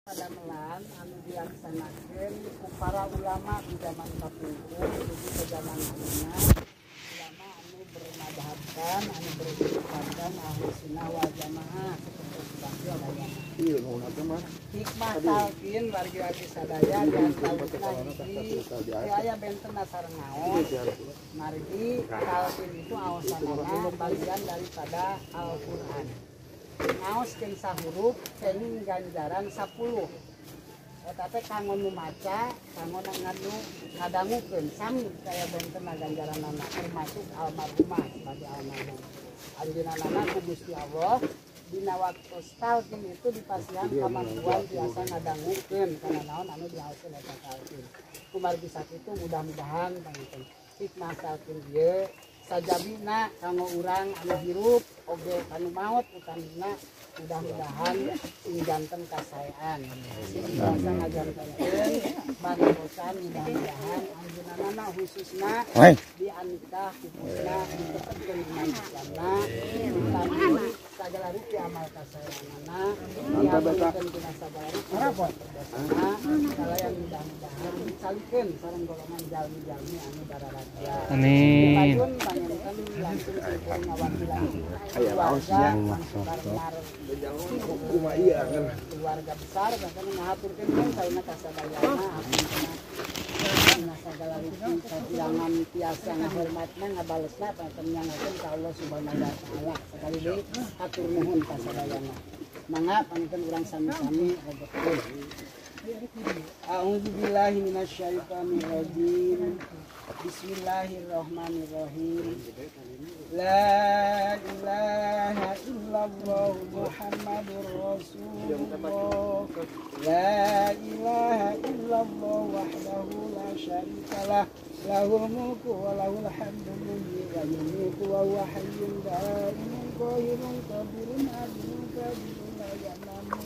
Padamelan anu dilaksanakeun ku para ulama di zaman kapungkur jadi ke zaman ayeuna ulama anu bermadhabkan anu berpandang ahli sunnah wal jamaah seperti bangsa daya. Iya, mau nanti mah. Hikmah talqin wargi-wargi sadaya dan talqinna hiji aya benten dasar ngaos. Margi talqin itu aosanana bagian daripada Al-Qur'an. Ngaos jeung sahuruf kenging ganjaran 10. Eta teh kanggo nu maca, kanggo ngadangukeun sami kaya benten ganjaranna termasuk almarhumah sebagai almarhum. Anjeunna ku Gusti Allah dina waktu talqin itu dipasihan kamaluan biasa ngadangukeun kana naon anu diaoskeun eta talqin. Kumargi sakitu mudah-mudahan panten hikmah talqin ieu sajabina kanggo urang anu hirup oge kanu maot utamina mudah-mudahan sing janten kasayaan sing biasa ngajantenkeun banosan mudah-mudahan anjeunna khususna di anikah khususna ditetepkeun iman Islamna ditampi sagala rupi amal kasayanganna dihaburkeun tina sagala rupi dosana segala yang mudah-mudahan disalikeun sareng golongan jalmi-jalmi anu dararaja. Amin. Langsung ke ngawakilan keluarga besar bahkan ngahaturkeun kan saena kasadayana hapuntenna sagala rupi kahilangan tiasa ngahormatna ngabalesna panjenengan ka Allah Subhanahu wa taala sekali deui hatur nuhun kasadayana mangga panjenengan urang sami-sami betul. A'udzubillahi minasyaitonir rajim. Bismillahirrahmanirrahim. La ilaha illallah Muhammadur Rasulullah. La ilaha illallah wahdahu la syarikalah. Lahul mulku wa lahul hamdu wa yumiitu wa huwa hayyun daimun qahirun qadirun adilun qadirun la yanamu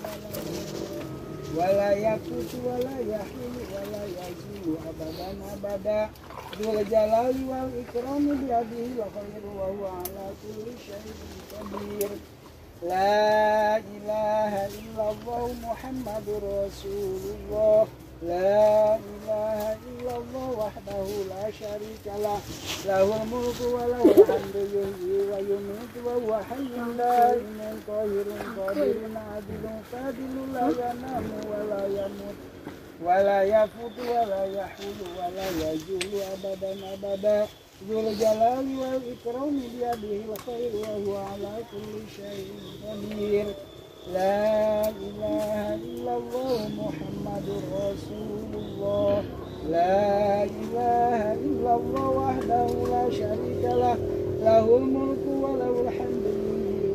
wa la yaqutu wa la yahilu wa la yazulu abadan abada. Dzul jalali wal ikrami biyadihi al khairu wa huwa ala kulli syai'in qadir. La ilaha illallah Muhammadur Rasulullah. La ilaha illallah wahdahu la syarikalah. Lahul mulku wa lahul hamdu yuhyi wa yumiitu wa huwa hayyun la ilaha qahirun qadirun adilun qadilun la yanamu wa la yamut wa la yafutu wa la yahulu wa la yazulu abadan abada. Dzul jalali wal ikrami biyadihi al khairu wa huwa ala kulli syai'in qadir. La ilaha illallah Muhammadur Rasulullah. La ilaha illallah wahdahu la syarikalah. Lahul mulku wa lahul hamdu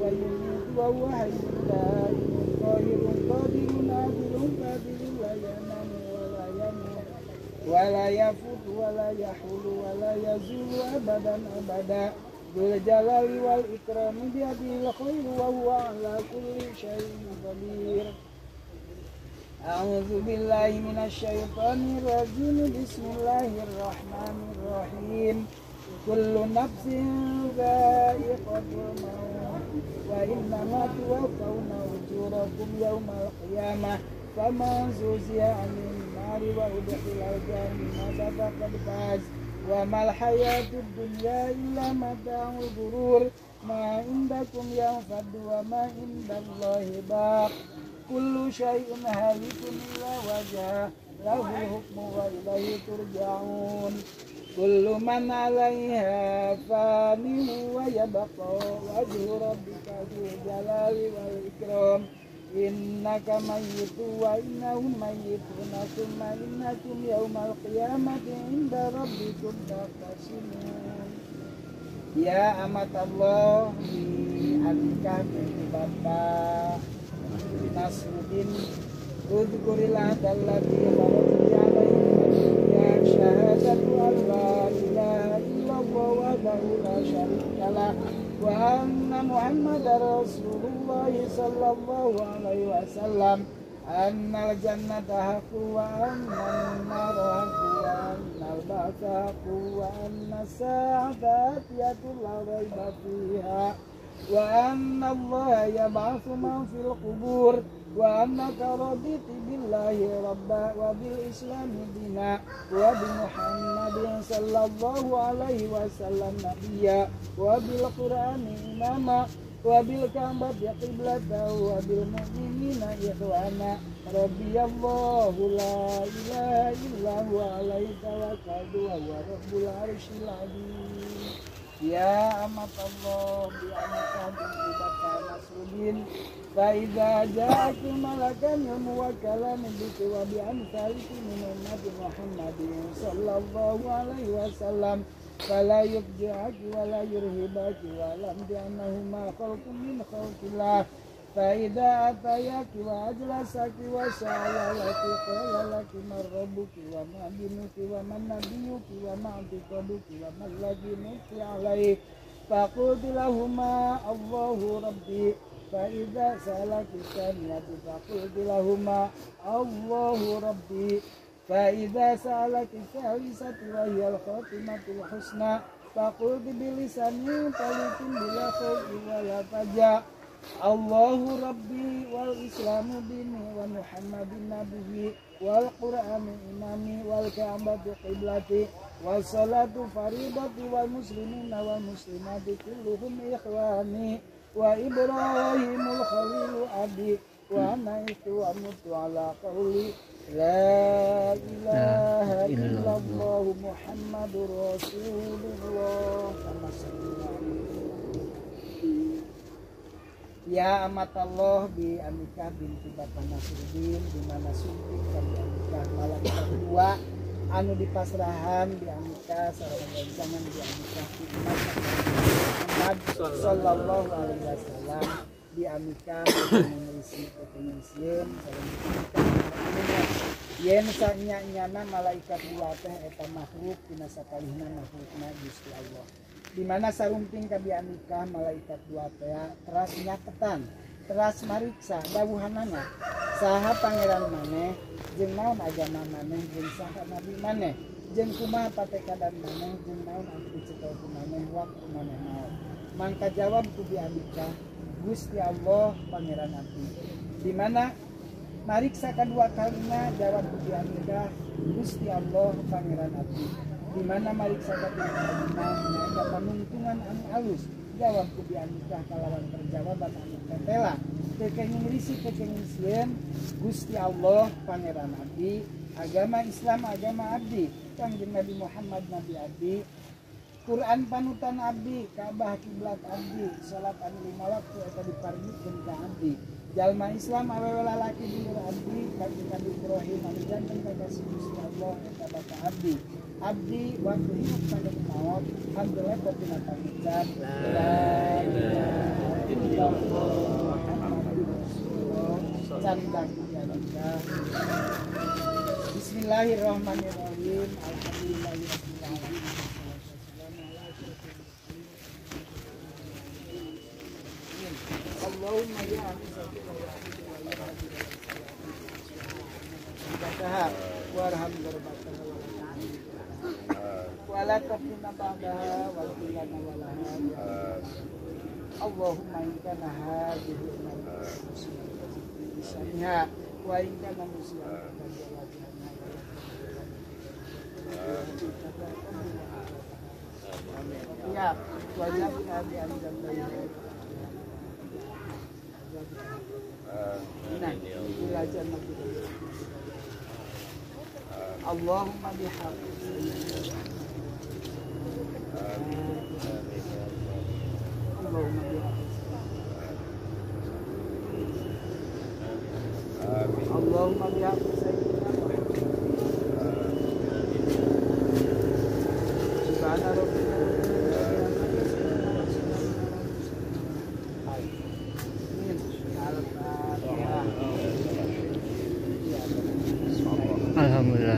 wa yumiitu wa huwa hayyun daimun qahirun qadirun adilun qadirun la yanamu wa la yamut wa la yafutu wa la yahulu wa la yazulu abadan abada. Dzul jalali wal ikrami biyadihi al khairu wa huwa ala kulli syai'in qadir. A'udzu billahi minasyaitonir rajim. Bismillahirrahmanirrahim. Kullu nafsin dha'iqatul maut wa innama tuwaffawna ujurakum yawmal qiyamah faman zuziya 'anil nari wa udkhilal jannata faqad faz. Wa mal hayatud dunya illa mata'ul ghurur. Ma indakum yanfadu wa ma indallahi baq. Kullu syai'in halikun illa wajhah lahul hukmu wa ilaihi turja'un. Kullu man 'alaiha fanin wa yabqa wajhu rabbika dzul jalali wal ikram. Innaka mayyitu wa innahum mayyituna tsumma innakum yaumal qiyamati 'inda rabbikum tahtasimun. Ya amatallah di anikah binti Bapak Nasruddin udhkurillah dallati kharajti alaihi ya syahadatu an la ilaha illallah wahdahu la syarikalah wa anna Muhammadar Rasulullah sallallahu alaihi wasallam. Annal jannata haqqun wa annan nara haqqun wa annal ba'tsa haqqun wa annas sa'ata atiyatun la raiba fiha wa anna Allah yab'atsu man fil qubur wa annaka raditi billahi rabba wa bil islami dina wa bi Muhammadin sallallahu alaihi wasallam nabiyya wa bil qur'ani imama wa bil ka'bati qiblatan wa bil mu'minina ikhwana rabbiyallahu la ilaha illa huwa alaihi tawakkaltu wa huwa rabbul arsyil azim. Ya amatallah bi amaka binti baka nasrudin fa idza ja'aka malakan muwakkalan bika wa bi amsalika min ummati Muhammadin sallallahu alaihi wasallam fala yubdi'aki wa la yurhibaki wa lam bi'annahuma khalqun min khalqillah fa idza atayaki wa ajlasaki wa sa'alaki qala laki man rabbuki wa ma dinuki wa man nabiyuki wa ma i'tiqaduki wa ma lazimuki alaih faqultu lahuma Allahu rabbi fa idza sa'alaki thaniyati faqultu lahuma Allahu rabbi fa idza sa'alaki thalithati wa hiya al-khatimatul husna faqultu bilisani talikin bila khawfi wa la faja Allahu Rabbi wal Islamu dini wa Muhammadin nabiyyi wal Qur'ani imami wal Ka'bati qiblati was salatu faridati wal muslimina wal muslimati kulluhum ikhwani wa Ibrahimul khalilu abdi wa ana itu amutu ala qawli la ilaha illallah Muhammadur Rasulullah. Ya amatallah bi Amikah binti Bapak Nasruddin di mana suntik kami Amikah malaikat kedua anu dipasrahan di Amikah sareng zaman di Amikah di Muhammad sallallahu alaihi wasallam di Amikah mengisi penyisiem sareng yen sanya-nyana malaikat dua teh eta makhluk tina sakalihna makhlukna Gusti Allah. Di mana sarumping kabi Amikah malaikat dua teh teras nyaketan teras mariksa dawuhanana saha pangeran maneh jeung naon agama maneh jeung saha nabi maneh jeung kumaha patekadan maneh jeung naon anu dicekelkeun maneh waktu maneh naon mangka jawab ku bi Amikah Gusti Allah pangeran abdi. Di mana mariksa kedua kalina jawab ku bi Amikah Gusti Allah pangeran abdi. Di mana mariksa kedua kalina nyaeta panuntungan anu alus jawab ku bi Amikah kalawan perjawaban anu tetela teu kenging risi teu kenging sieun Gusti Allah pangeran abdi agama Islam agama abdi Kangjeng Nabi Muhammad nabi abdi Quran panutan abdi Ka'bah kiblat abdi salat anu 5 waktu eta dipargikeun ka abdi jalma Islam awewe lalaki dulur abdi Kangjeng Nabi Ibrahim anu janten kakasih Gusti Allah eta bapa abdi abdi waktu hidup sampai maut alhamdulillah tina pangucap la ilaha illallah Muhammadur Rasulullah candak ya. Bismillahirrahmanirrahim alhamdulillahirabbil alamin Allahumma ya warham darbatana wala taqina ba'daha wa qilana walaha Allahumma inkana hadhihi al-muslimah wa inkana muslimah ya wajib kami anjam Allahumma bihaqqi Allahumma bihaqqi Allahumma bihaqqi subhana rabbika alhamdulillah.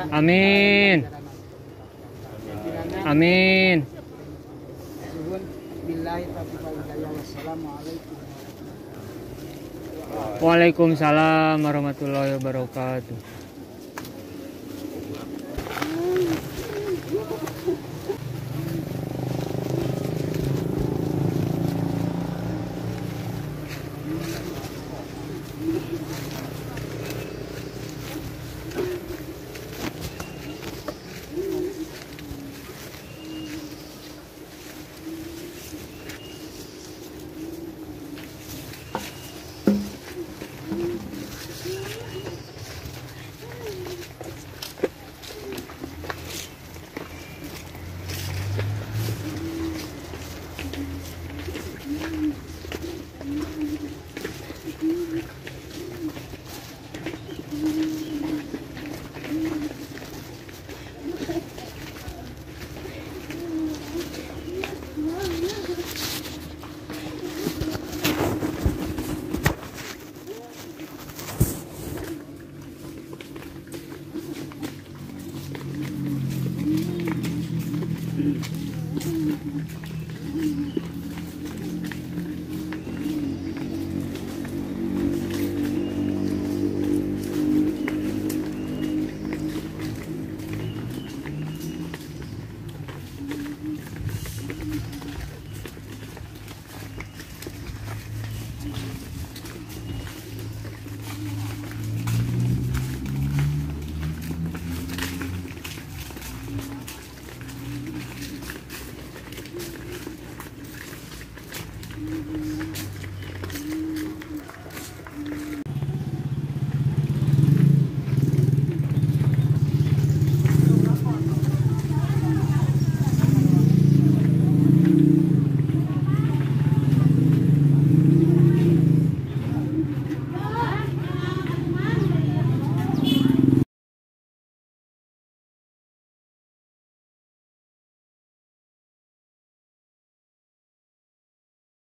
Amin. Amin. Billahi taufiq wal hidayah. Wassalamualaikum. Waalaikumsalam warahmatullahi wabarakatuh.